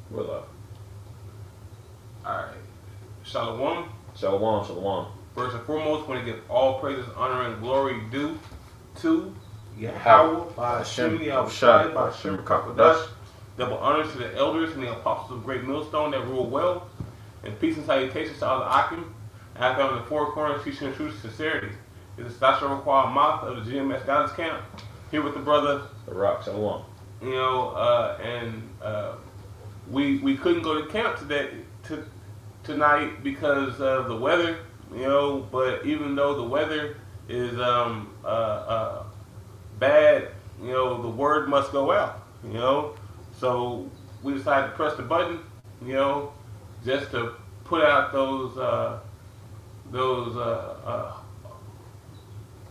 What up? Alright. Shalom. Shalom, shalom. First and foremost, want to give all praises, honor, and glory due to Yahweh, Yahweh, by Hashem, Shimei Yahushai, Shai, by Hashem, Shem Kakadash. Kakadash. Double honors to the elders and the apostles of Great Millstone that rule well. And peace and salutations to all the Akim. After on the four corners, teaching the truth and sincerity. This is Sasha Raquel Moth of the GMS Guidance Camp. Here with the brother, The Rock, shalom. We couldn't go to camp tonight because of the weather, but even though the weather is bad, the word must go out, so we decided to press the button, just to put out those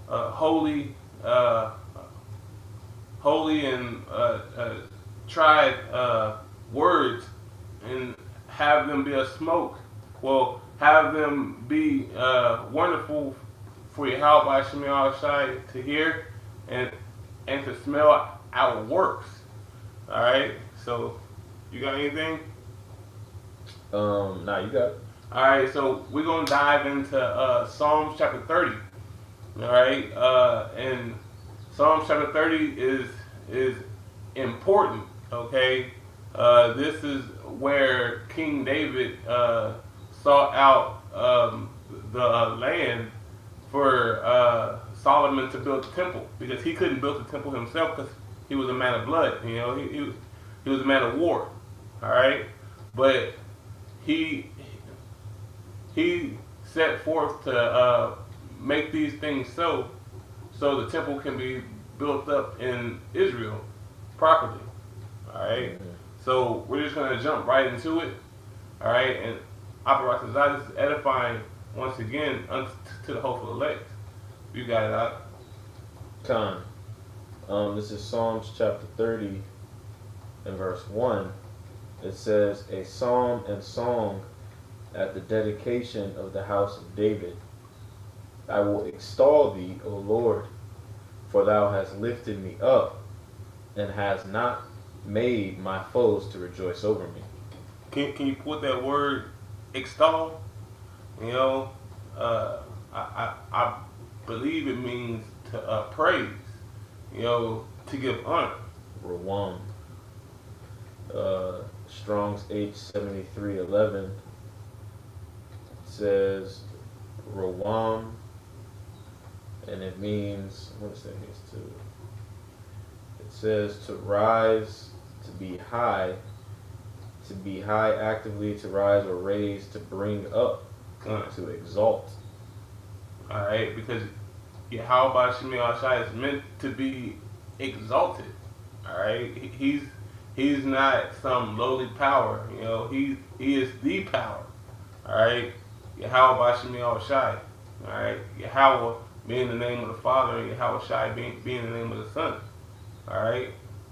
holy and tried words, and have them be a smoke. Well, have them be wonderful for Yahweh Shemir Shai to hear and to smell our works. All right. So, you got anything? Nah, you got it. All right. So we're gonna dive into Psalms chapter 30. All right. And Psalms chapter 30 is important. Okay. This is where King David sought out the land for Solomon to build the temple, because he couldn't build the temple himself because he was a man of blood. He was a man of war. All right, but he set forth to make these things so the temple can be built up in Israel properly. All right. Mm-hmm. So we're just going to jump right into it. All right. And Operation Zionist is edifying once again unto the hopeful elect. You got it out. Khan. This is Psalms chapter 30 and verse 1. It says, a psalm and song at the dedication of the house of David. I will extol thee, O Lord, for thou hast lifted me up, and hast not made my foes to rejoice over me. Can you put that word extol? I believe it means to praise, to give honor. Rawam. Strong's H7311 says Rawam, and it means, what does that mean to? It says to rise, to be high actively, to rise or raise, to bring up, to exalt. All right, because Yahweh Shemir Shai is meant to be exalted. All right, he's not some lowly power. He is the power. All right, Yahweh Shemir Shai. All right, Yahweh being the name of the Father, and Yahweh Shai being the name of the Son. All right,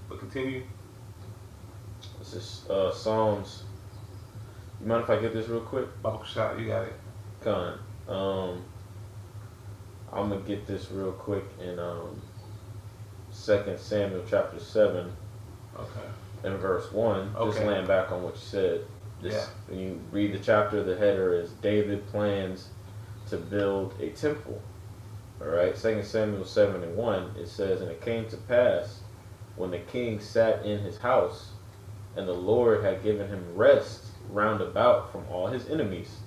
but continue. This is Psalms. You mind if I get this real quick? Baruch Shai, you got it. Con. I'm gonna get this real quick in 2 Samuel chapter 7 Okay. and verse 1. Just Okay. laying back on what you said. When you read the chapter, the header is David plans to build a temple. Alright, 2 Samuel 7 and 1, it says, and it came to pass when the king sat in his house, and the Lord had given him rest round about from all his enemies,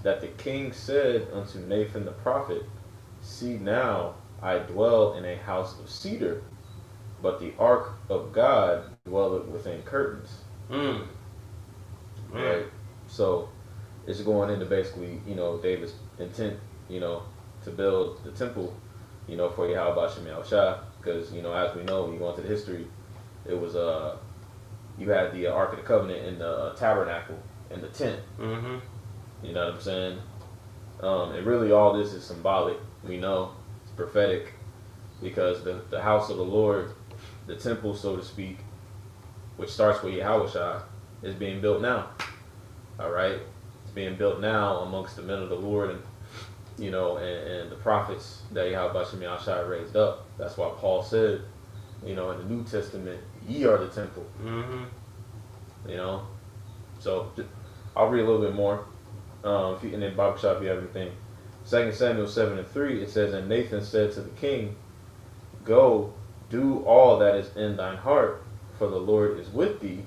that the king said unto Nathan the prophet, see now, I dwell in a house of cedar, but the ark of God dwelleth within curtains. Right? So it's going into basically, David's intent, to build the temple, for Yahweh Shemir Shai, because, as we know, when you go into the history, it was you had the Ark of the Covenant in the tabernacle in the tent. Mm-hmm. You know what I'm saying? And really all this is symbolic. We know it's prophetic, because the house of the Lord, the temple, so to speak, which starts with Yahweh Shai, is being built now. All right? It's being built now amongst the men of the Lord, and and the prophets that Yahweh Shemir Shai raised up. That's why Paul said, You know, in the New Testament, ye are the temple. Mm-hmm. You know, so I'll read a little bit more. And then Bible Shop, if you have anything. 2 Samuel 7:3, it says, and Nathan said to the king, go, do all that is in thine heart, for the Lord is with thee.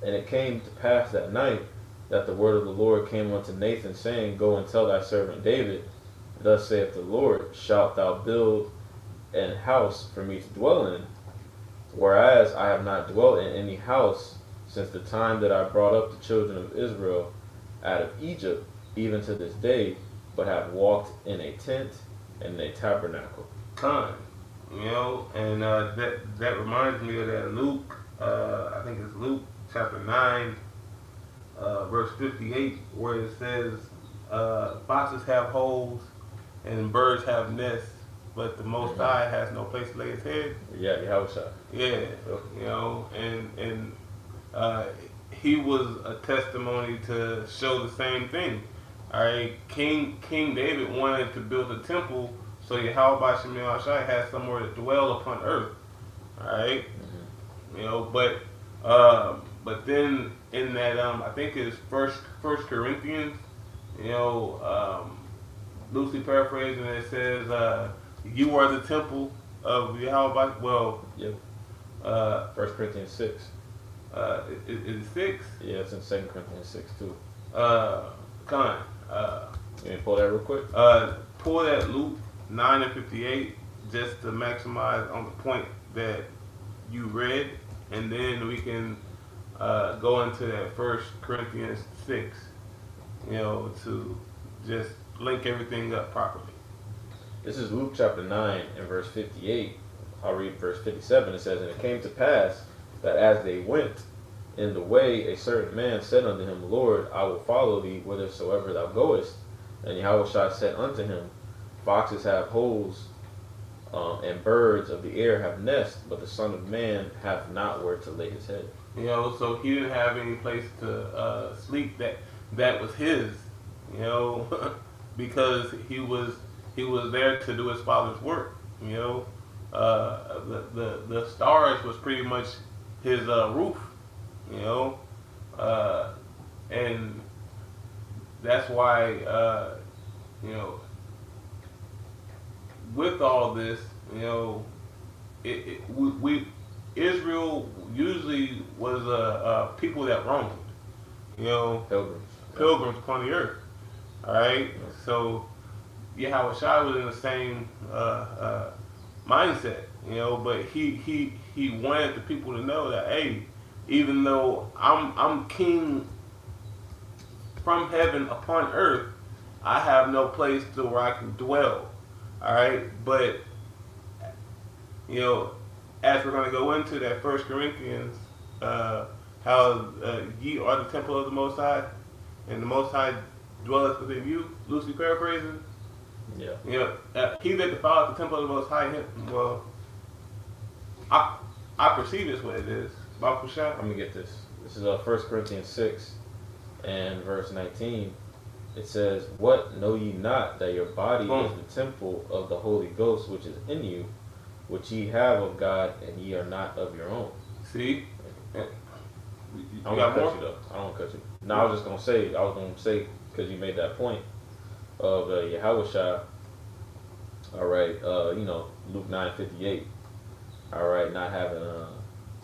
And it came to pass that night that the word of the Lord came unto Nathan, saying, go and tell thy servant David, thus saith the Lord, shalt thou build an house for me to dwell in, whereas I have not dwelt in any house since the time that I brought up the children of Israel out of Egypt, even to this day, but have walked in a tent and in a tabernacle. Con, you know, and that reminds me of that Luke. I think it's Luke chapter 9, verse 58, where it says, "Foxes have holes and birds have nests, but the Most High has no place to lay his head." Yeah, Yahushua. Yeah, you know, and he was a testimony to show the same thing. All right, King David wanted to build a temple so Yahweh Shemel Ashai has somewhere to dwell upon earth. All right, you know, but then in that I think it's First Corinthians, you know, loosely paraphrasing, it says, "You are the temple of Yahweh." Well, Yep. 1 Corinthians 6. Is it 6? Yeah, it's in 2 Corinthians 6 too. Con. You can pull that real quick. Pull that Luke 9 and 58 just to maximize on the point that you read, and then we can go into that First Corinthians 6, you know, to just link everything up properly. This is Luke chapter 9 and verse 58. I'll read verse 57. It says, and it came to pass that as they went in the way, a certain man said unto him, Lord, I will follow thee whithersoever thou goest. And Yahushua said unto him, foxes have holes, and birds of the air have nests, but the Son of Man hath not where to lay his head. You know, so he didn't have any place to sleep that was his, you know, because he was there to do his Father's work. You know, the stars was pretty much his roof. You know, and that's why you know, with all this, you know, we Israel usually was people that roamed, you know, pilgrims upon the earth. All right, so Yahweh Shai was in the same mindset, you know, but he wanted the people to know that, hey, even though I'm king from heaven upon earth, I have no place to where I can dwell. All right, but you know, as we're going to go into that First Corinthians, how ye are the temple of the Most High, and the Most High dwelleth within you, loosely paraphrasing. Yeah. You know, he that defileth the temple of the Most High, well, I perceive this what it is. Let me get this. This is 1 Corinthians 6 and verse 19. It says, what know ye not, that your body is the temple of the Holy Ghost which is in you, which ye have of God, and ye are not of your own. See? I don't want to cut you though. I don't want to cut you. No, I was just going to say, because you made that point of Yahushua. All right, you know, Luke 9:58. All right, not having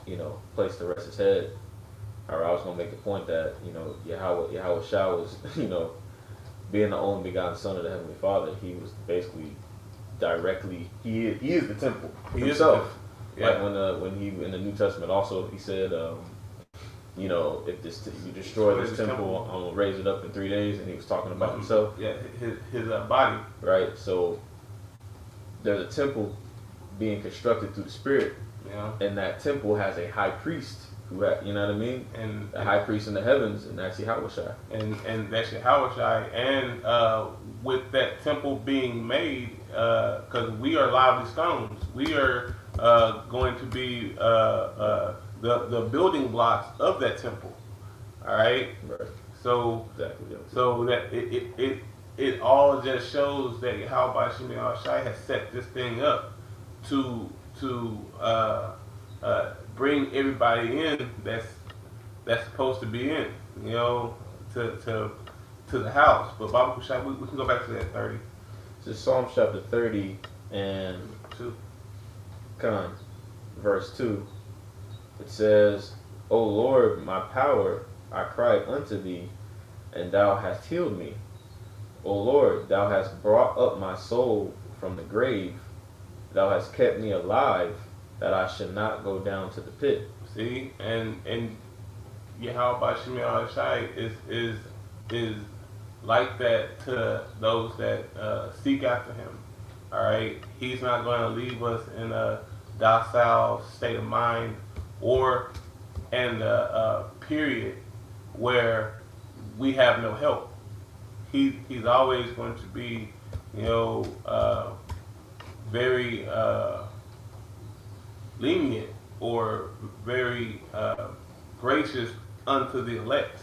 you know, place to rest his head. All right, I was going to make the point that, you know, Yahushua was, you know, being the only begotten Son of the Heavenly Father. He was basically directly, he is the temple himself. Yeah. Like when he in the New Testament also, he said, you know, if you destroy this temple, I'm gonna raise it up in 3 days. And he was talking about himself. Yeah, his body. Right. So there's a temple being constructed through the Spirit. Yeah. And that temple has a high priest who, you know what I mean? And a high priest in the heavens, and that's Yahushua. And that's Yahushua. And with that temple being made, because we are lively stones, we are going to be the building blocks of that temple. All right. Right. So exactly. Yeah. So that it all just shows that Yahweh Shemel Shai has set this thing up to bring everybody in that's supposed to be in, you know, to the house. But Baba Kushai, we can go back to that 30. This is Psalm chapter 30 and 2. Verse 2. It says, O Lord, my power, I cried unto thee, and thou hast healed me. O Lord, thou hast brought up my soul from the grave. Thou hast kept me alive, that I should not go down to the pit. See, and Yahweh Shemi Shai is like that to those that seek after him. All right, he's not going to leave us in a docile state of mind or in a period where we have no help. He's always going to be, you know, very lenient or very gracious unto the elect.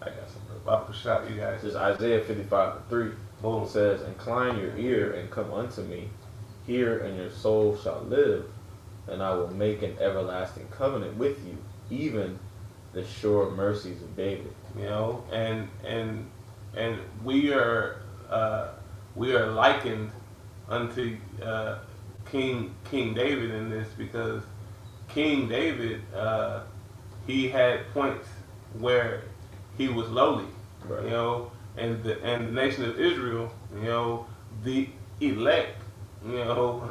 I got some Baba shot you guys. This is Isaiah 55:3. Boom. It says, Incline your ear and come unto me. Hear, and your soul shall live, and I will make an everlasting covenant with you, even the sure mercies of David. You know, and we are likened unto King David in this, because King David he had points where he was lowly, Right. you know, and the nation of Israel, you know, the elect, you know,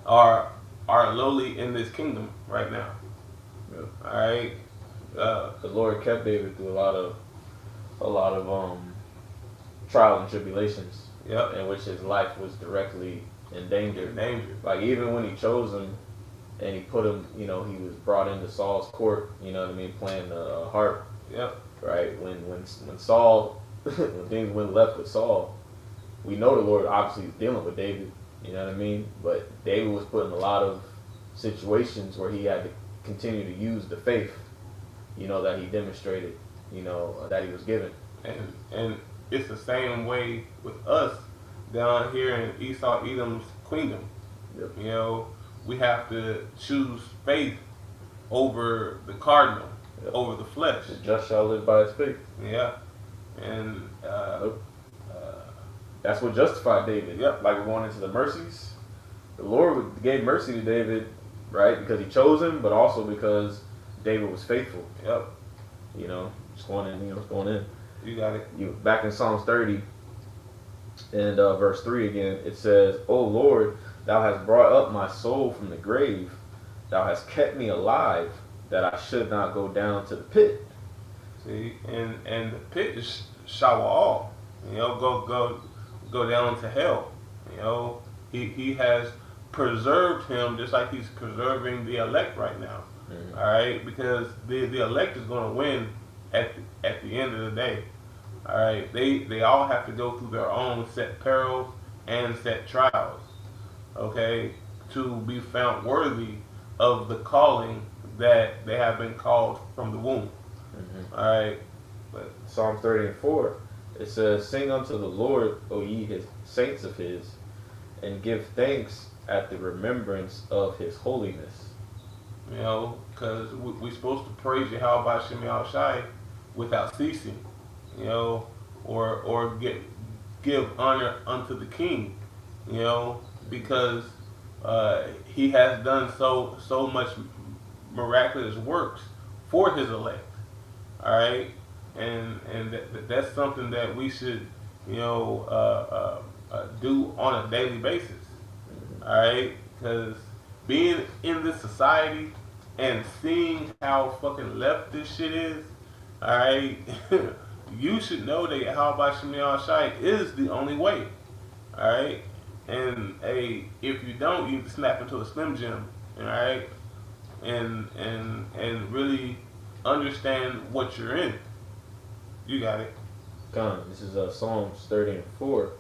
are lowly in this kingdom right now. Yeah. All right. The Lord kept David through a lot of trial and tribulations, Yep. in which his life was directly in danger. Danger. Like even when he chose him, and he put him, you know, he was brought into Saul's court. You know what I mean, playing the harp. Yep. Right. When Saul, when things went left with Saul, we know the Lord obviously is dealing with David. You know what I mean? But David was put in a lot of situations where he had to continue to use the faith, you know, that he demonstrated, you know, that he was given. And it's the same way with us down here in Esau Edom's kingdom. Yep. You know, we have to choose faith over the cardinal, Yep. over the flesh. The just shall live by his faith. Yeah. And That's what justified David. Yep. Like we're going into the mercies. The Lord gave mercy to David, right? Because he chose him, but also because David was faithful. yep, You know, just going in, going in. you got it. You back in Psalms 30 and verse 3 again, it says, O Lord, thou hast brought up my soul from the grave. Thou hast kept me alive, that I should not go down to the pit. See, and the pit is shower all. You know, go down to hell. You know, he has preserved him just like he's preserving the elect right now. Mhm. All right, because the elect is going to win at the end of the day. All right, they all have to go through their own set perils and set trials. Okay, to be found worthy of the calling that they have been called from the womb. Mhm. All right, But Psalms 30 and 4, it says, Sing unto the Lord, O ye his saints of his, and give thanks at the remembrance of his holiness. you know, because we're supposed to praise Yahweh Shem Yahweh Shai without ceasing, you know, or give honor unto the King, you know, because he has done so much miraculous works for his elect. All right, and that's something that we should, you know, do on a daily basis. All right, because being in this society and seeing how fucking left this shit is, all right, you should know that Yahweh Shem Yahweh Shai is the only way. All right, and if you don't, you need to snap into a Slim Jim. All right, and really understand what you're in. You got it. This is Psalms 30 and 4.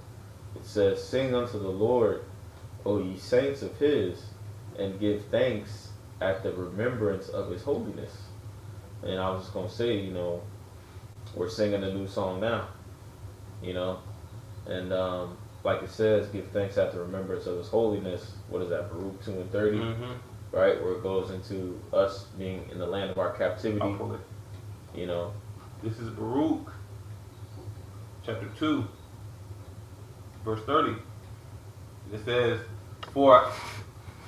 It says, Sing unto the Lord, O ye saints of his, and give thanks at the remembrance of his holiness. And I was just going to say, you know, we're singing a new song now, you know, and like it says, give thanks at the remembrance of His holiness. What is that? Baruch 2:30, Mm-hmm. right? Where it goes into us being in the land of our captivity. I'll pull it. You know, This is Baruch, chapter 2, verse 30. It says, "For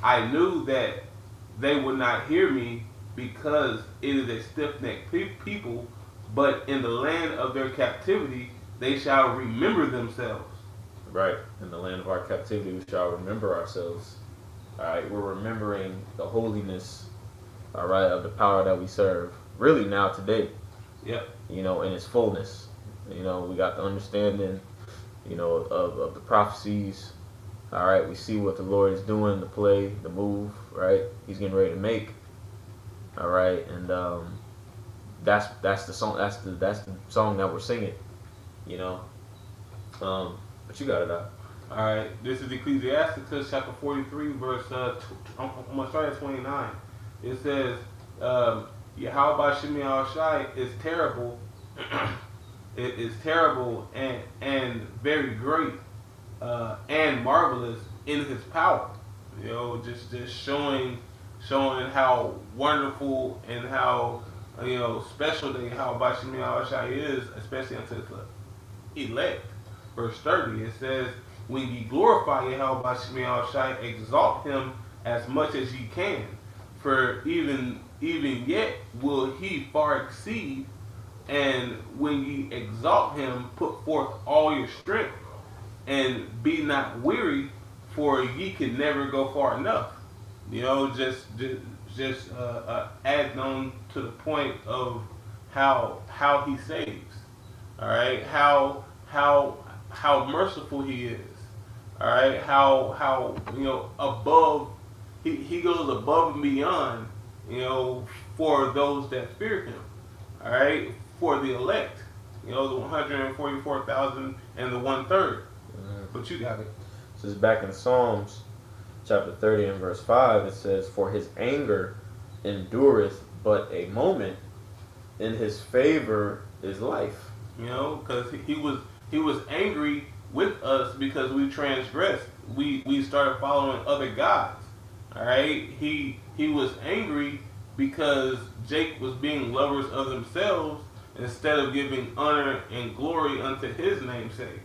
I knew that they would not hear me, because it is a stiff-necked people, but in the land of their captivity they shall remember themselves." right? In the land of our captivity, we shall remember ourselves. All right, we're remembering the holiness, all right, of the power that we serve. Really, now today, Yep. you know, in its fullness. You know, we got the understanding, you know, of the prophecies. All right, we see what the Lord is doing, the play, the move, right? He's getting ready to make. All right, and that's the song. That's the song that we're singing. You know, but you got it out. All right. This is Ecclesiasticus chapter 43, verse. I'm gonna start at 29. It says, "Yahweh Shemi Al Shai is terrible. It is terrible and very great, and marvelous in His power." You know, just showing how wonderful and how special that Yahweh Shemi Al Shai is, especially unto the elect. Verse 30, it says, "When ye glorify Yahweh Shemi Al Shai, exalt Him as much as ye can, for even yet will He far exceed. And when ye exalt Him, put forth all your strength, and be not weary, for ye can never go far enough." You know, just adding on to the point of how He saves. All right, how merciful He is. All right, how above he goes above and beyond, for those that fear Him. All right, for the elect, the 144,000 and the 1/3. But you got it. This is back in Psalms chapter 30 and verse 5. It says, "For His anger endureth but a moment, in His favor is life." Because he was angry with us because we transgressed. We started following other gods. All right, he was angry because Jake was being lovers of themselves instead of giving honor and glory unto His namesake.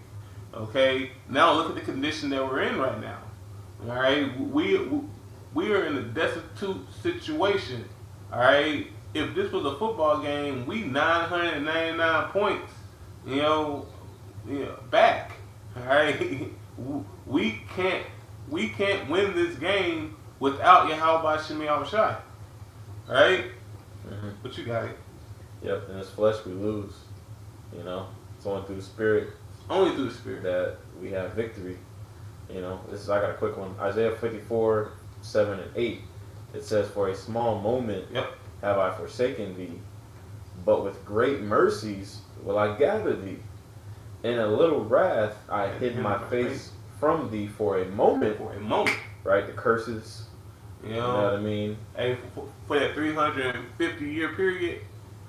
Okay, now look at the condition that we're in right now. All right, we are in a destitute situation. All right, if this was a football game, we 999 points. Back. All right, we can't win this game without Yahweh Shemi Al Shai. All right, but you got it. Yep, in this flesh we lose. It's only through the Spirit. Only through the Spirit that we have victory. I got a quick one. Isaiah 54, 7 and 8. It says, "For a small moment have I forsaken thee, but with great mercies will I gather thee. In a little wrath I hid my face from thee for a moment." For a moment. Right? The curses. You know what I mean? Hey, for that 350-year period,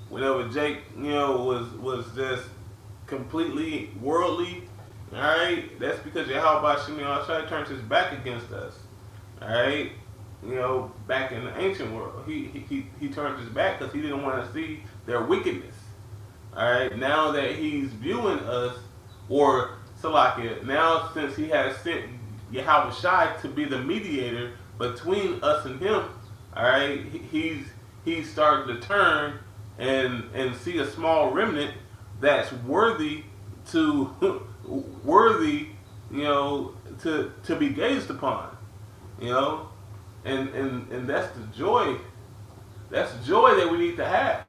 whenever Jake, was just completely worldly, all right, that's because Yahweh Shemi Al Shai turned His back against us. All right, back in the ancient world, he turned His back because He didn't want to see their wickedness. All right, now that He's viewing us, or Salakia, now since He has sent Yahweh Shai to be the mediator between us and Him, all right, he's starting to turn and see a small remnant that's worthy to be gazed upon, and that's the joy. That's the joy that we need to have,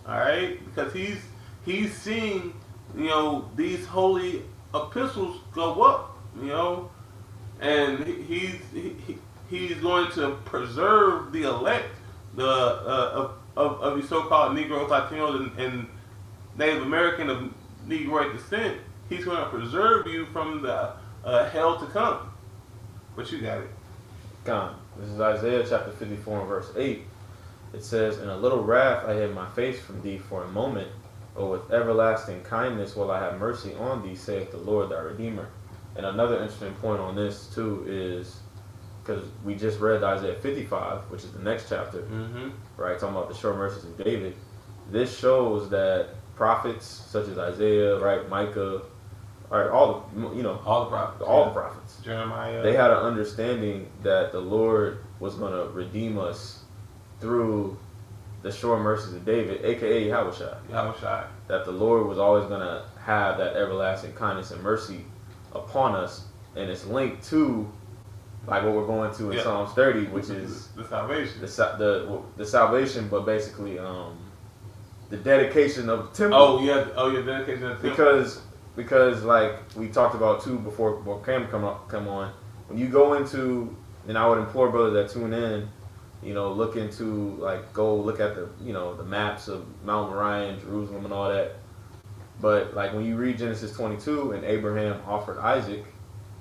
all right, because he's seeing these holy epistles go up, and he's going to preserve the elect of these so-called Negroes, Latinos, and Native American of Negroid descent. He's going to preserve you from the hell to come. But you got it. Come. This is Isaiah chapter 54 and verse 8. It says, "In a little wrath I hid my face from thee for a moment, but with everlasting kindness will I have mercy on thee, saith the Lord thy Redeemer." And another interesting point on this too is because we just read Isaiah 55, which is the next chapter, Mm-hmm. right? Talking about the sure mercies of David. This shows that prophets such as Isaiah, right, Micah, right, all the, All the prophets. all the prophets, Jeremiah. they had an understanding that the Lord was going to redeem us through the sure mercies of David, aka Yahushua. Yahushua. That the Lord was always going to have that everlasting kindness and mercy upon us, and it's linked to like what we're going to in Psalms 30, which is the salvation. the salvation, but basically the dedication of the temple. Oh yeah, dedication of the temple. Because like we talked about too before Cam come on, when you go into, and I would implore brothers that tune in, look into go look at the the maps of Mount Moriah, Jerusalem, and all that. But like when you read Genesis 22 and Abraham offered Isaac,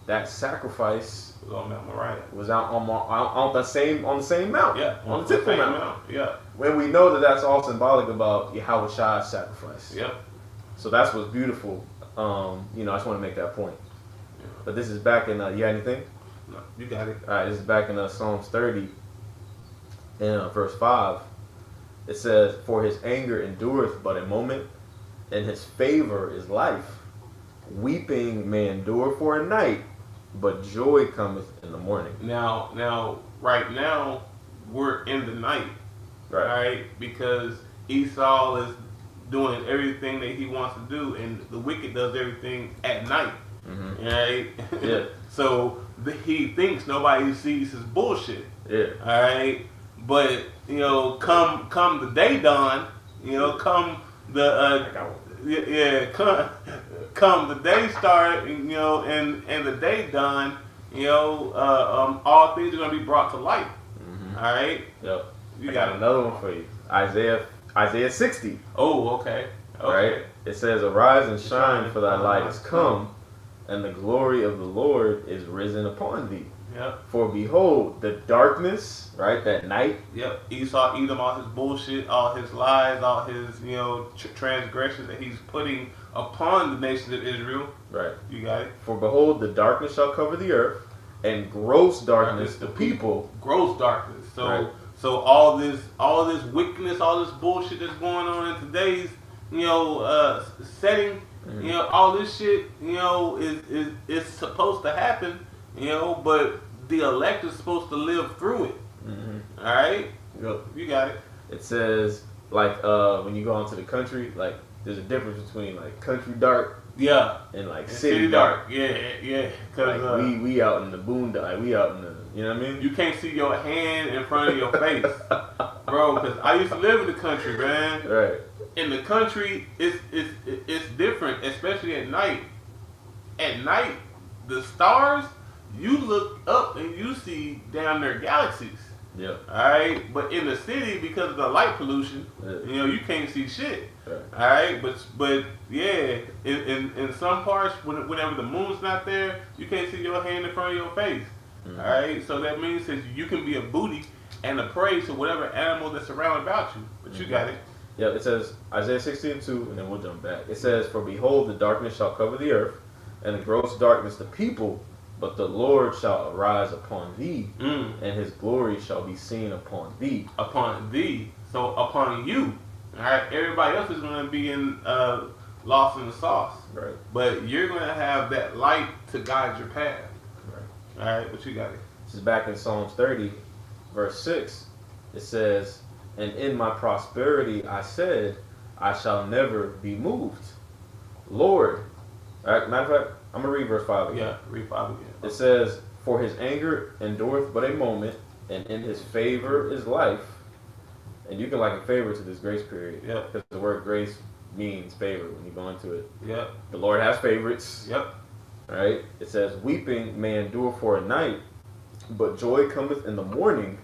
that sacrifice was on Mount Moriah. Was out on the same mount. Yeah, on the Temple Mount. Yeah. When we know that that's all symbolic about Yahushua's sacrifice. Yep. So that's what's beautiful. I just want to make that point. Yeah. But this is back in. You got anything? No, you got it. All right, this is back in Psalms 30, in verse 5. It says, "For his anger endureth but a moment, and his favor is life. Weeping may endure for a night, but joy cometh in the morning." Now, right now, we're in the night, right? Because Esau is doing everything that he wants to do, and the wicked does everything at night, right? Yeah. So he thinks nobody sees his bullshit. Yeah. All right. But come the day dawn, come the come the day start, and the day dawn, all things are gonna be brought to light. Mm-hmm. All right. Yep. You I got another one for you. Isaiah 60. Oh, okay. Right. It says, "Arise and shine, for thy light is come, and the glory of the Lord is risen upon thee. Yep. For behold, the darkness," right, that night. Yep. Esau, Edom, all his bullshit, all his lies, all his transgressions that he's putting upon the nation of Israel. Right. You got it. "For behold, the darkness shall cover the earth, and gross darkness the people." Gross darkness. So right. So all this wickedness, all this bullshit that's going on in today's setting, all this shit, is supposed to happen, but the elect is supposed to live through it. Mm-hmm. All right. Yep. You got it. It says when you go into the country, there's a difference between country dark. Yeah. And city dark. Yeah. Cause we out in the boondocks, we out in the, you know what I mean? You can't see your hand in front of your face, bro. Cause I used to live in the country, man. Right. In the country, it's different, especially at night. At night, the stars, you look up and you see down there galaxies. Yeah. Alright, but in the city, because of the light pollution, you can't see shit. Alright, but yeah, in some parts, whenever the moon's not there, you can't see your hand in front of your face. Mm-hmm. Alright, so that means that you can be a booty and a prey to whatever animal that's around about you. But you got it. Yeah, it says Isaiah 60:2, and then we'll jump back. It says, "For behold, the darkness shall cover the earth, and the gross darkness the people. But the Lord shall arise upon thee, and his glory shall be seen upon thee." Upon thee. So upon you. Alright, everybody else is going to be lost in the sauce. Right. But you're going to have that light to guide your path. Right. Alright, but you got it. This is back in Psalms 30, verse 6. It says, "And in my prosperity I said, I shall never be moved. Lord," matter of fact, I'm going to read verse 5 again. Yeah, read 5 again. It says, "For his anger endureth but a moment, and in his favor is life." And you can liken favor to this grace period. Yeah. Because the word grace means favor when you go into it. Yep. The Lord has favorites. Yep. All right. It says, "Weeping may endure for a night, but joy cometh in the morning.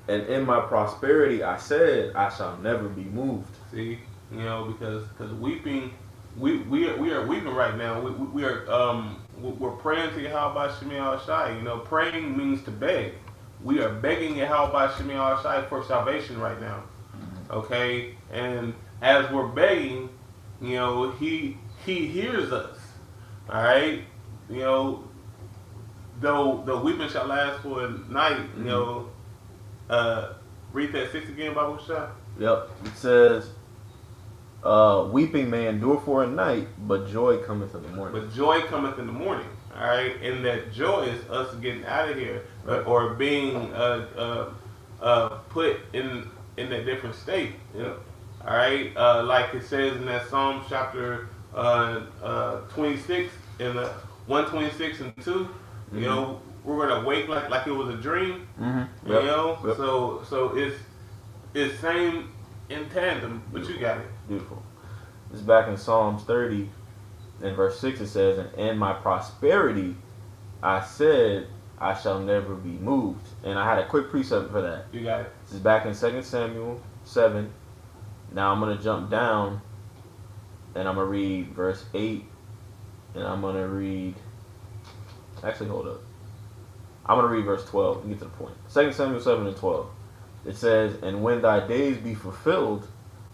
And in my prosperity I said, I shall never be moved." See, because weeping, we are weeping right now. We're praying to Yahweh Shemi Al-Shai. Praying means to beg. We are begging Yahweh Shemi Al-Shai for salvation right now. Okay, and as we're begging, he hears us. All right, though the weeping shall last for a night, you know, read that 6 again, Bible shot. Yep. It says, weeping may endure for a night, but joy cometh in the morning. But joy cometh in the morning. All right, and that joy is us getting out of here, or being put in a different state. You know? All right, like it says in that Psalm chapter 26 in the 126 and 2. You know, we're gonna wake like it was a dream. You know, so it's same in tandem, but you got it. Beautiful. It's back in Psalms 30, in verse 6. It says, "And in my prosperity, I said, I shall never be moved." And I had a quick precept for that. You got it. This is back in 2 Samuel 7. Now I'm gonna jump down, and I'm gonna read verse 8, and I'm gonna read. Actually, hold up. I'm going to read verse 12 and get to the point. 2 Samuel 7 and 12. It says, "And when thy days be fulfilled,"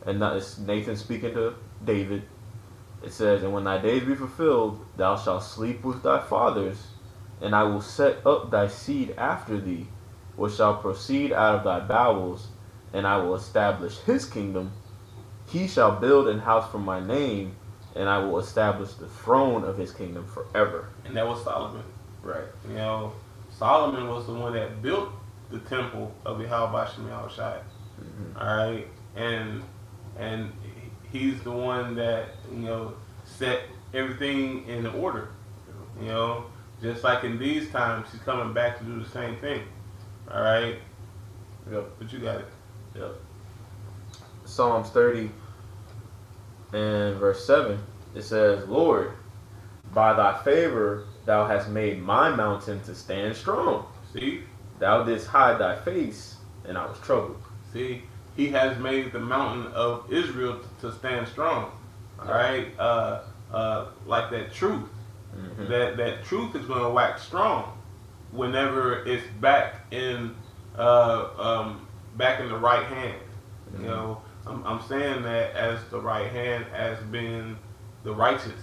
and that is Nathan speaking to David. It says, "And when thy days be fulfilled, thou shalt sleep with thy fathers, and I will set up thy seed after thee, which shall proceed out of thy bowels, and I will establish his kingdom. He shall build an house for my name, and I will establish the throne of his kingdom forever." And that was Solomon. Right. You know, Solomon was the one that built the temple of Yahweh Bashim Yahushai. All right, and he's the one that, you know, set everything in order. You know, just like in these times, he's coming back to do the same thing. All right. Yep. But you got it. Yep. Psalms 30 and verse 7. It says, "Lord, by thy favor thou hast made my mountain to stand strong. See? Thou didst hide thy face, and I was troubled." See? He has made the mountain of Israel to stand strong. All right? Like that truth. That truth is going to wax strong whenever it's back in the right hand. You know, I'm saying that as the right hand as being the righteous.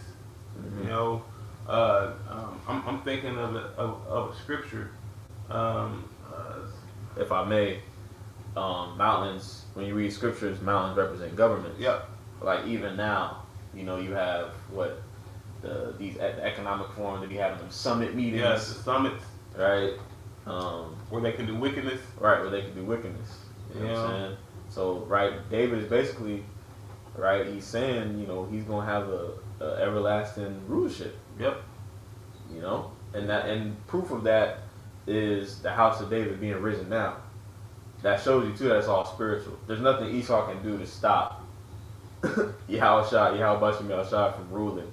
You know, I'm thinking of a scripture. If I may, mountains, when you read scriptures, mountains represent governments. Yep. Like even now, you know, you have the economic forum that be having them summit meetings. Yes, the summits. Right. Where they can do wickedness. Right, where they can do wickedness. You know what I'm saying? So, right, David is basically, right, he's saying, you know, he's going to have a everlasting rulership. Yep. You know? And proof of that is the house of David being risen now. That shows you, too, that it's all spiritual. There's nothing Esau can do to stop Yahweh Bashim from ruling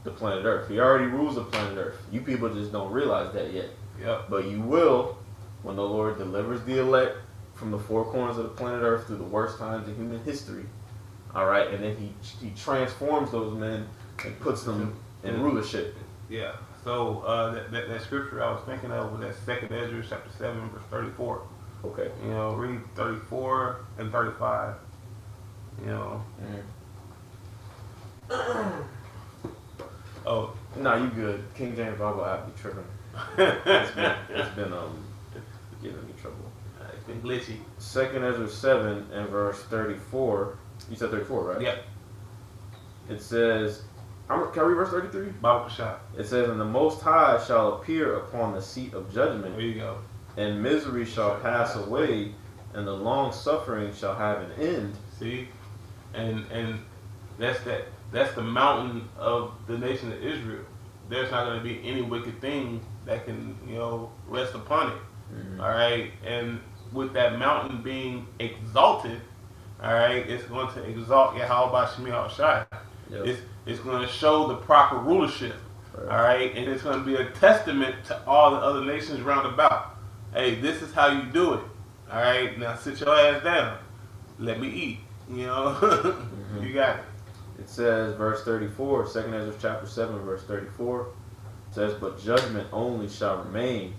the planet Earth. He already rules the planet Earth. You people just don't realize that yet. Yep. But you will when the Lord delivers the elect from the four corners of the planet Earth through the worst times in human history. All right, and then he transforms those men and puts them in rulership. Yeah. So that scripture I was thinking of was that 2 Ezra chapter 7 verse 34. Okay. You know, read 34 and 35. You know. Oh. No, you good. King James Bible app be tripping. It's been giving me trouble. It's been glitchy. 2 Ezra 7 and verse 34. You said 34, right? Yep. It says, can I read verse 33? Bible shot. It says, "And the Most High shall appear upon the seat of judgment, There you go. and misery shall pass away, and the long suffering shall have an end." See? And that's the mountain of the nation of Israel. There's not going to be any wicked thing that can, you know, rest upon it. All right? And with that mountain being exalted, all right, it's going to exalt Yahweh Bashim Yahushai. Yep. It's going to show the proper rulership. All right? And it's going to be a testament to all the other nations round about. Hey, this is how you do it. All right? Now sit your ass down. Let me eat. You know? You got it. It says, verse 34, 2 Ezra chapter 7, verse 34, it says, "But judgment only shall remain,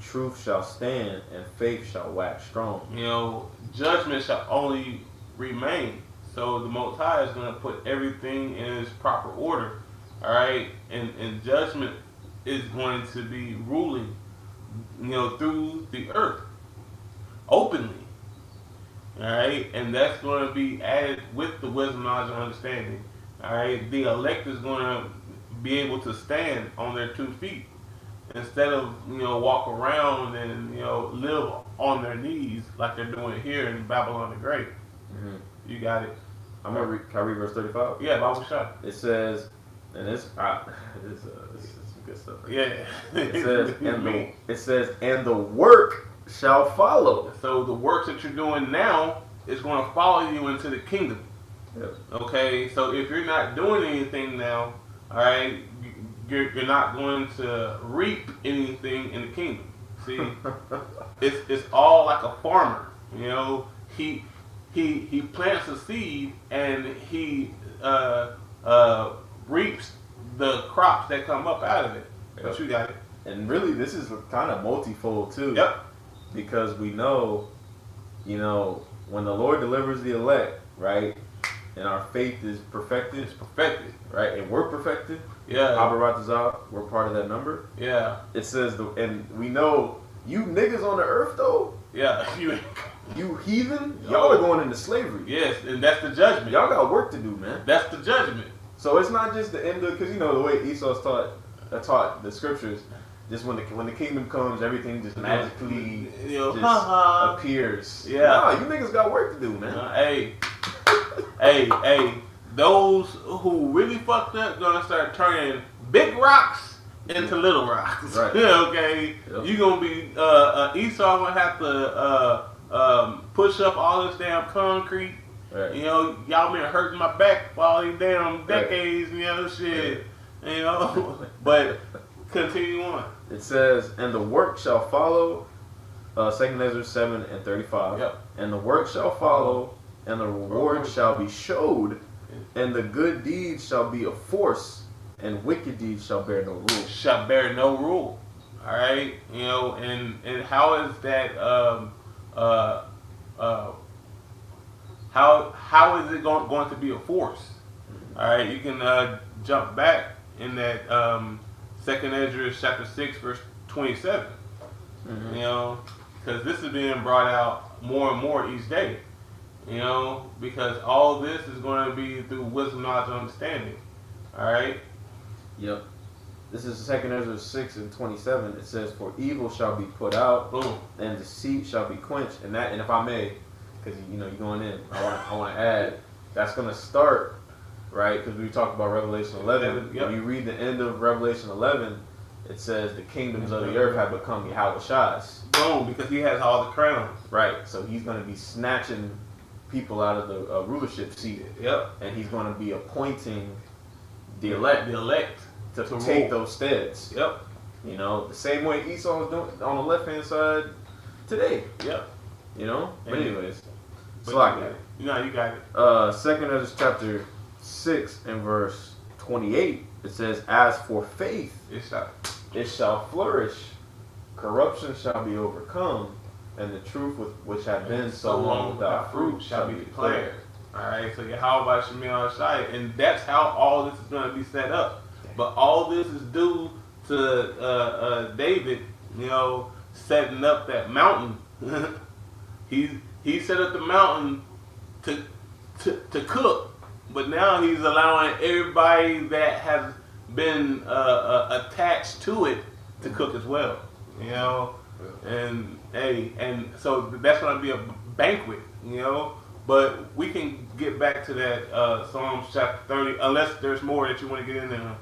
truth shall stand, and faith shall wax strong." You know, judgment shall only remain. So the Most High is going to put everything in its proper order. All right? And judgment is going to be ruling, through the earth openly. All right, and that's going to be added with the wisdom, knowledge, and understanding. All right, the elect is going to be able to stand on their 2 feet instead of walk around and live on their knees like they're doing here in Babylon the Great. Mm-hmm. You got it. I'm gonna read. Can I read verse 35? Yeah, Bible shot. It says, and this is some good stuff. Yeah. It says, and the work shall follow. So the works that you're doing now is going to follow you into the kingdom. Yep. Okay, so if you're not doing anything now, all right, you're not going to reap anything in the kingdom. See, it's all like a farmer. He plants a seed and he reaps the crops that come up out of it. Yep. But you got it. And really, this is kind of multifold too. Yep. Because we know, when the Lord delivers the elect, right, and our faith is perfected. It's perfected. Right, and we're perfected. Yeah. Abaratazah, we're part of that number. Yeah. It says, and we know, you niggas on the earth though, Yeah. you heathen, y'all are going into slavery. Yes, and that's the judgment. Y'all got work to do, man. That's the judgment. So it's not just the end of, because the way Esau's taught the scriptures, just when the kingdom comes, everything just magically appears. Yeah. Nah, you niggas got work to do, man. Hey, those who really fucked up gonna start turning big rocks into little rocks. Right. Okay. Yep. You gonna be Esau gonna have to push up all this damn concrete. Right. Y'all been hurting my back for all these damn decades. Shit. But continue on. It says, and the work shall follow. 2 Ezra 7 and 35. Yep. And the work shall follow, and the reward shall be showed, and the good deeds shall be a force, and wicked deeds shall bear no rule. Shall bear no rule. All right, and how is that? How is it going to be a force? All right, you can jump back in that 2nd Ezra chapter 6 verse 27. Mm-hmm. Because this is being brought out more and more each day. Because all this is going to be through wisdom, knowledge, and understanding. All right. Yep. This is 2 Ezra 6 and 27. It says, for evil shall be put out, Boom. and deceit shall be quenched. And if I may, because you're going in, I want to add, that's going to start, right? Because we talked about Revelation 11. Yep. When you read the end of Revelation 11, it says the kingdoms of the earth have become Yahushai's. Boom, because he has all the crowns. Right. So he's going to be snatching people out of the rulership seat. Yep. And he's going to be appointing the elect to take rule. those steads. Yep. The same way Esau was doing on the left hand side today. Yep. But anyways, But so you got it. 2 Ezra chapter 6 and verse 28, it says, as for faith, it shall flourish, corruption shall be overcome, and the truth which had been so long without fruit shall be declared. Alright, so Yahweh Shemil Shai, and that's how all this is going to be set up. But all this is due to David, setting up that mountain. he set up the mountain to cook, but now he's allowing everybody that has been attached to it to cook as well. And so that's going to be a banquet, But we can get back to that Psalms chapter 30, unless there's more that you want to get in there.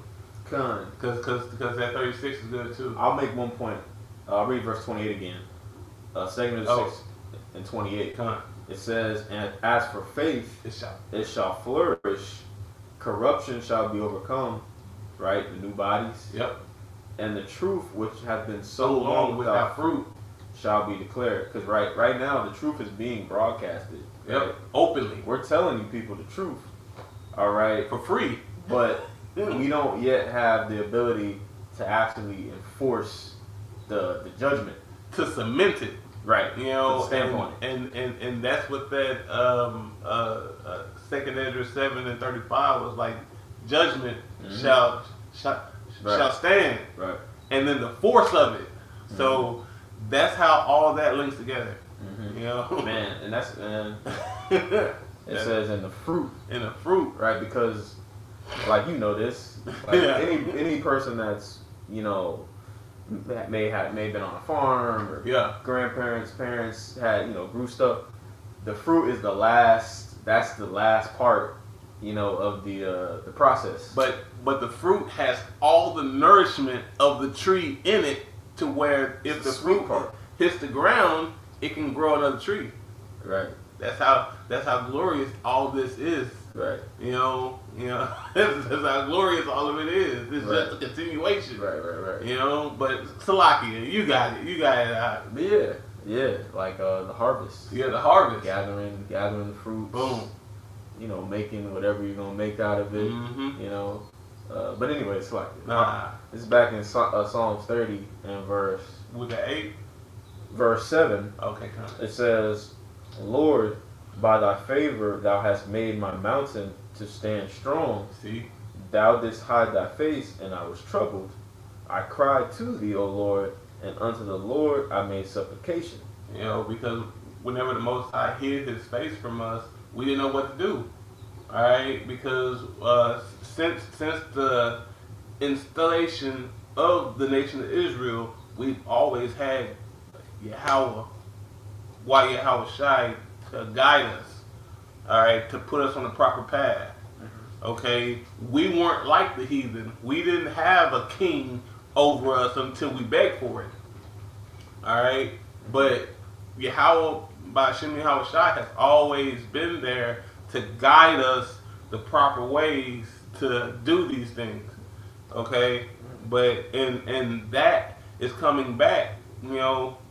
Because that 36 is good too. I'll make one point. I'll read verse 28 again. 2 Ezra 6 and 28. It says, and as for faith, it shall flourish, corruption shall be overcome, right? The new bodies. Yep. And the truth which has been so long without fruit shall be declared. Because right now the truth is being broadcasted. Yep. Right? Openly. We're telling you people the truth. All right. For free. But we don't yet have the ability to actually enforce the judgment. To cement it. Right. Standpoint. And that's what that 2 Ezra 7 and 35 was like. Judgment shall stand. Right. and then the force of it. So that's how all that links together. Mm-hmm. You know, Man, and that's it says in the fruit, in the fruit, right? Because like this, like any person that's that may have been on a farm or grandparents, parents had grew stuff. The fruit is the last. That's the last part, of the process. But the fruit has all the nourishment of the tree in it, to where if the fruit hits the ground, it can grow another tree. Right. That's how glorious all this is. Right. That's how glorious all of it is. It's just a continuation. Right. But Salakia, you got it out. Yeah. Like the harvest. Yeah, the harvest. Gathering the fruits. Boom. Making whatever you're gonna make out of it. Mm-hmm. But anyway, it's like This is back in Psalms 30 and with the 8. Verse 7. Okay, come on. It says, Lord, by thy favor thou hast made my mountain to stand strong. See? Thou didst hide thy face, and I was troubled. I cried to thee, O Lord, and unto the Lord I made supplication. Because whenever the Most High hid his face from us, we didn't know what to do. Alright? Because since the installation of the nation of Israel, we've always had Yahweh Shai to guide us, alright, to put us on the proper path. Okay, we weren't like the heathen. We didn't have a king over us until we begged for it. Alright, but Yahweh by Hashem Yahweh Shai has always been there to guide us the proper ways to do these things. Okay, but and that is coming back,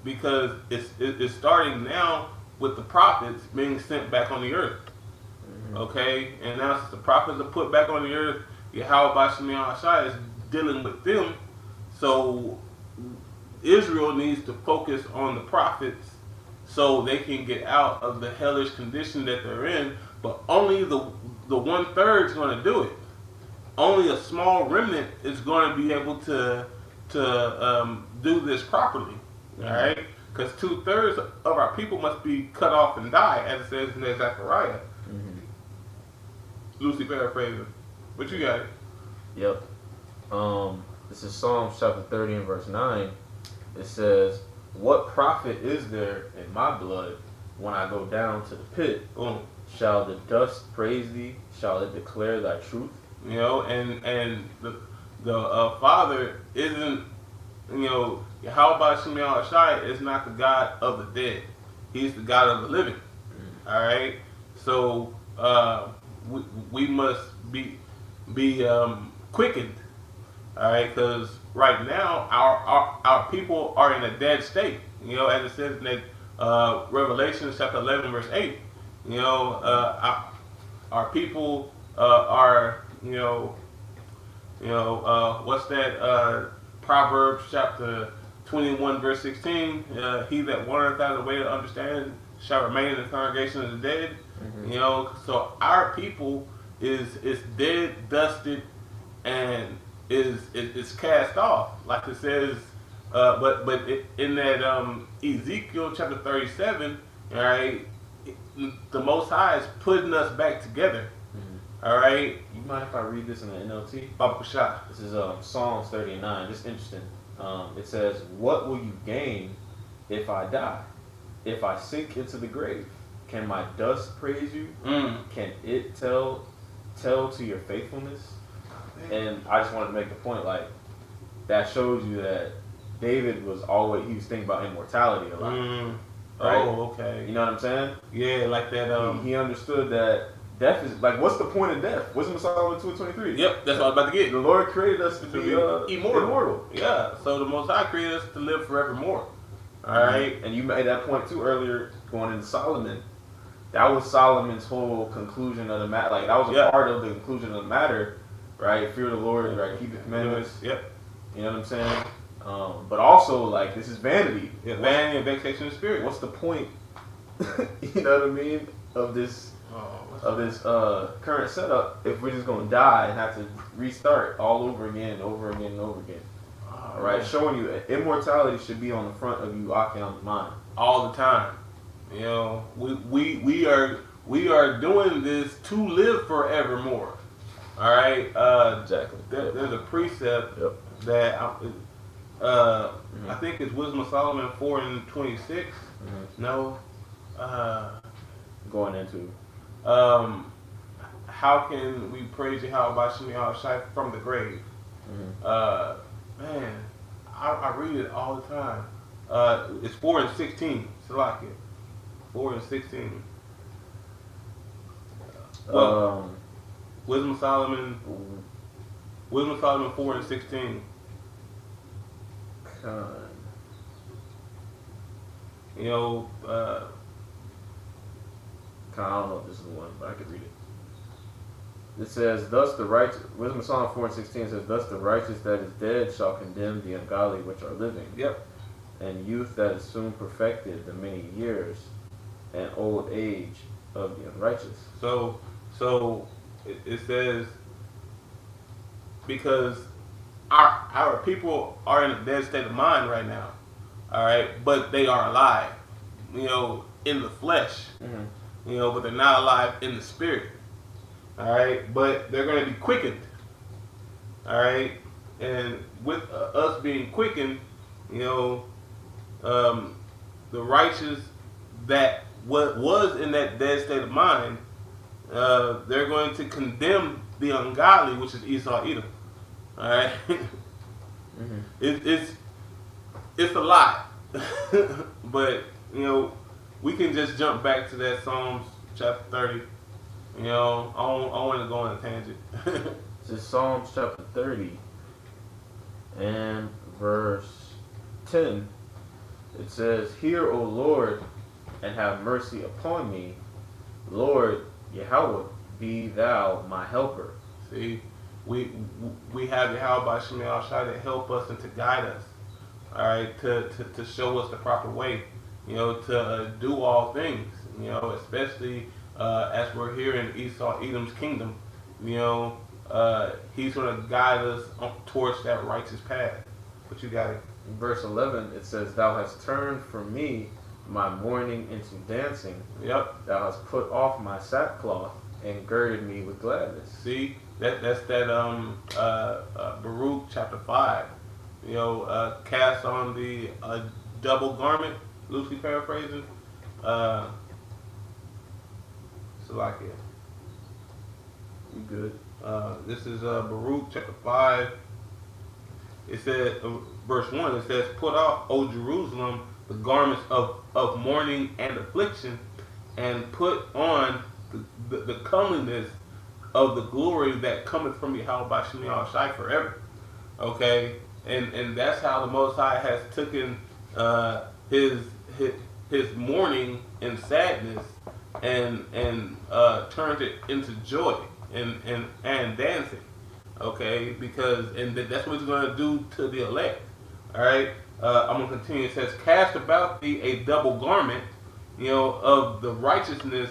because it's starting now with the prophets being sent back on the earth. Okay, and now since the prophets are put back on the earth, Yahweh by Hashem Yahweh Shai is dealing with them. So Israel needs to focus on the prophets so they can get out of the hellish condition that they're in. But only the 1/3 is going to do it. Only a small remnant is going to be able to do this properly. All right, because 2/3 of our people must be cut off and die, as it says in Zechariah. Loosely paraphrasing, but you got it. Yep. This is Psalms chapter 30 and verse 9. It says, "What profit is there in my blood when I go down to the pit? Shall the dust praise thee? Shall it declare thy truth?" And the Father isn't, Yahweh Hashem Yahweh Shai is not the God of the dead. He's the God of the living. All right. So we must be quickened. All right, because right now our people are in a dead state. As it says in Revelation chapter 11 verse 8. Our people are what's that? Proverbs chapter 21 verse 16. He that wandereth out of the way to understand shall remain in the congregation of the dead. So our people is dead, dusted, and is cast off, like it says. In that Ezekiel chapter 37, all right, the Most High is putting us back together. All right. You mind if I read this in the NLT? Baba Shah. This is Psalms 39. Just interesting. It says, "What will you gain if I die? If I sink into the grave, can my dust praise you? Can it tell to your faithfulness?" And I just wanted to make the point, like, that shows you that David was thinking about immortality a lot. Right? Oh, okay. You know what I'm saying? Yeah, like that. He understood that death is, like, what's the point of death? Wisdom of Solomon 2:23. Yep, that's what I was about to get. The Lord created us to be immortal. Yeah, so the Most High created us to live forevermore. All right. And you made that point too earlier, going into Solomon. That was Solomon's whole conclusion of the matter. Like, that was a part of the conclusion of the matter, right? Fear the Lord, right? Keep the commandments. Yep. You know what I'm saying? But also, like, this is vanity. Yeah, vanity and vexation of spirit. What's the point? You know what I mean? Of this current setup, if we're just gonna die and have to restart all over again, over again, and over again. All right, showing you immortality should be on the front of you Achaeon's mind. All the time. You know, we are doing this to live forevermore. All right. Exactly. There's a precept Yep. that I think it's Wisdom of Solomon 4:26. Mm-hmm. No. Going into. How can we praise Yahweh by Shemi Shai from the grave? Mm-hmm. Man, I read it all the time. It's 4:16. Salakia. 4:16. Well, Wisdom of Solomon 4:16. You know, I don't know if this is the one, but I could read it. It says, "Thus the righteous." Wisdom of Solomon 4:16 says, "Thus the righteous that is dead shall condemn the ungodly which are living." Yep. And youth that is soon perfected, the many years, and old age of the unrighteous. So it says, because our people are in a dead state of mind right now, all right, but they are alive, you know, in the flesh, you know, but they're not alive in the spirit, all right, but they're going to be quickened, all right, and with us being quickened, you know, the righteous that was in that dead state of mind, they're going to condemn the ungodly, which is Esau, Edom. All right, it's a lot, but you know we can just jump back to that Psalms chapter 30. You know, I want to go on a tangent. This is Psalms chapter 30 and verse 10. It says, "Hear, O Lord, and have mercy upon me. Lord Yahweh, be thou my helper." See, we have Yahweh by Shemi Shai to help us and to guide us. All right, to show us the proper way. You know, to do all things. You know, especially as we're here in Esau Edom's kingdom. You know, he's going to guide us towards that righteous path. But you got it. In verse 11, it says, "Thou hast turned from me my mourning into dancing. Yep. Thou hast put off my sackcloth and girded me with gladness." See, that's Baruch chapter 5. You know, cast on the double garment, loosely paraphrasing. Salakia. You good? This is Baruch chapter 5. It says, verse 1, it says, "Put off, O Jerusalem, the garments of mourning and affliction, and put on the comeliness of the glory that cometh from Yahweh by Shemi Shai forever." Okay, and that's how the Most High has taken his mourning and sadness and turned it into joy and dancing. Okay, because that's what he's going to do to the elect. All right, I'm going to continue. It says, "Cast about thee a double garment, you know, of the righteousness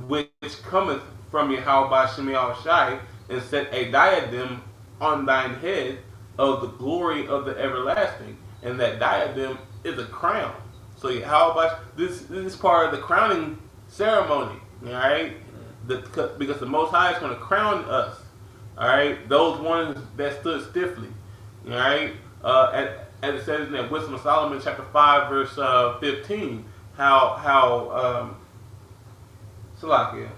which cometh from Yahweh by Shemi Shai, and set a diadem on thine head of the glory of the everlasting." And that diadem is a crown. So Yahweh, this is part of the crowning ceremony. All right, because the Most High is going to crown us. All right, those ones that stood stiffly. All right, as it says in that Wisdom of Solomon chapter 5 verse 15, how Salakia,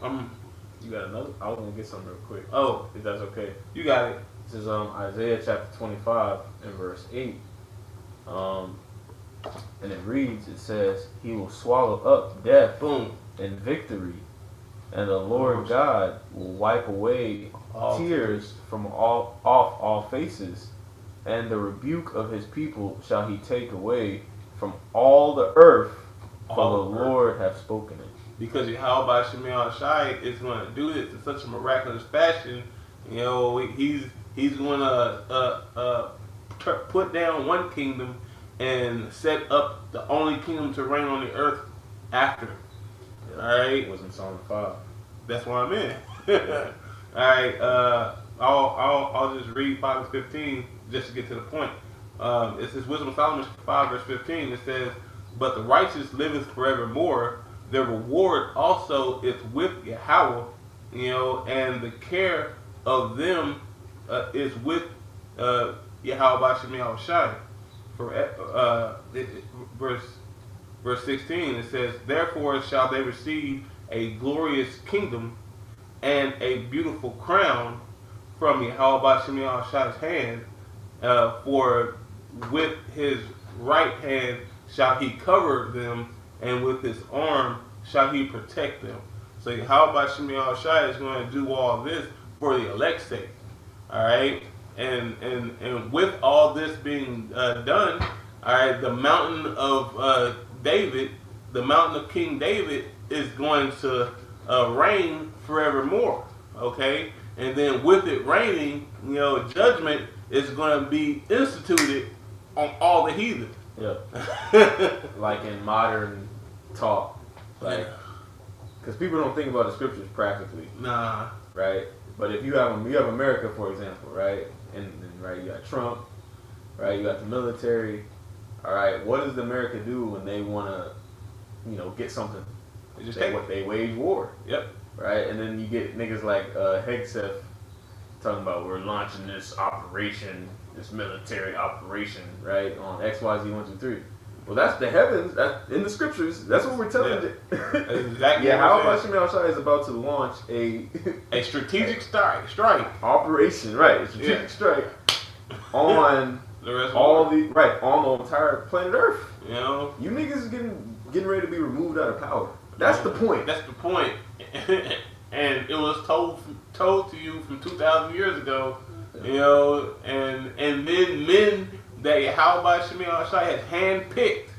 You got another? I was going to get something real quick. Oh, If that's okay. you got it. This is Isaiah chapter 25 and verse 8. And it reads, it says, "He will swallow up death Boom. and victory, and the Lord God will wipe away All tears from off all faces, and the rebuke of his people shall he take away from all the earth, for All the the earth. Lord hath spoken it." Because Yahweh by Shemi Shai is going to do this in such a miraculous fashion. You know, he's going to put down one kingdom and set up the only kingdom to reign on the earth after. Yeah. All right, Wisdom Psalm 5. that's where I'm in. All right, I'll just read 5 and 15 just to get to the point. It says Wisdom of Solomon 5 verse 15. It says, "But the righteous liveth forevermore. Their reward also is with Yahweh, and the care of them is with Yahweh Bashim Yahushai." For verse 16, it says, "Therefore shall they receive a glorious kingdom and a beautiful crown from Yahweh Bashim Yahushai's hand. For with his right hand shall he cover them, and with his arm shall he protect them." So Yahweh Bashim Yahushai is going to do all this for the elect's sake. All right, and with all this being done, all right, the mountain of David, the mountain of King David, is going to reign forevermore. Okay, and then with it reigning, judgment is going to be instituted on all the heathen. Yeah. Like in modern talk, like, because people don't think about the scriptures practically. Nah. Right. But if you have America, for example, right, and right, you got Trump, right, you got the military. All right, what does America do when they want to, get something? They wage war. Yep. Right, and then you get niggas like Hegseth talking about we're launching this operation, this military operation, right, on XYZ 1, 2, 3. Well, that's the heavens. That's in the scriptures. That's what we're telling you. Exactly. Yeah, how Bashim Yahushai is about to launch a strategic strike operation, right? A strategic strike on the rest on the entire planet Earth. You niggas getting ready to be removed out of power. That's the point. That's the point. And it was told to you from 2,000 years ago, and then men that Yahweh Bashim Yahushai has handpicked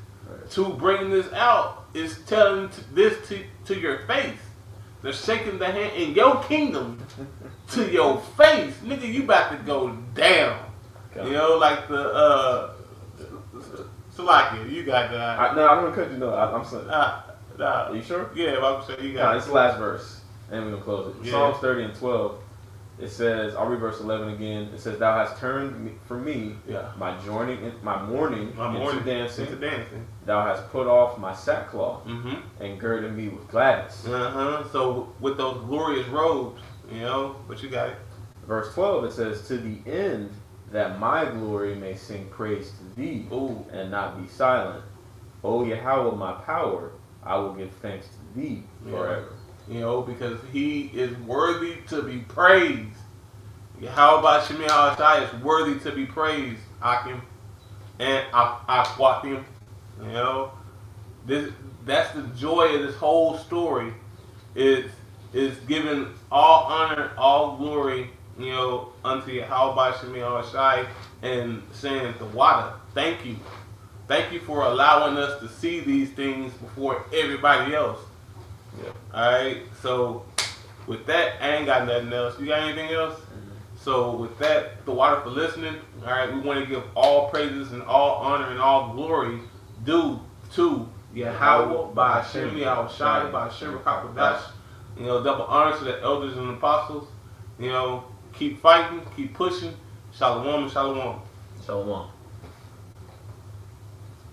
to bring this out is telling this to your face. They're shaking the hand in your kingdom to your face. Nigga, you about to go down. Like the Salakia, you got that. No, I'm gonna cut you. No, I'm saying. Are you sure? Yeah, I'm saying you got. It's the last verse, and we're gonna close it. Yeah. Psalms 30 and 12. It says, I'll read verse 11 again. It says, "Thou hast turned for me my mourning into dancing. Thou hast put off my sackcloth and girded me with gladness." So with those glorious robes, but you got it. Verse 12, it says, "To the end that my glory may sing praise to thee, and not be silent. O Yahweh, my power, I will give thanks to thee forever." Because he is worthy to be praised. Yahweh Bashim Yahushai is worthy to be praised. Akim and Aquatim. That's the joy of this whole story. Is giving all honor, all glory, unto Yahweh Bashim Yahushai, and saying to Wada, thank you. Thank you for allowing us to see these things before everybody else. Yeah. Alright, so with that, I ain't got nothing else. You got anything else? So with that, the water for listening. Alright, we want to give all praises and all honor and all glory due to Yahweh by Hashem Yahushai by Hashem Rakakwadash. Double honor to the elders and apostles. Keep fighting, keep pushing. Shalom and shalom. Shalom.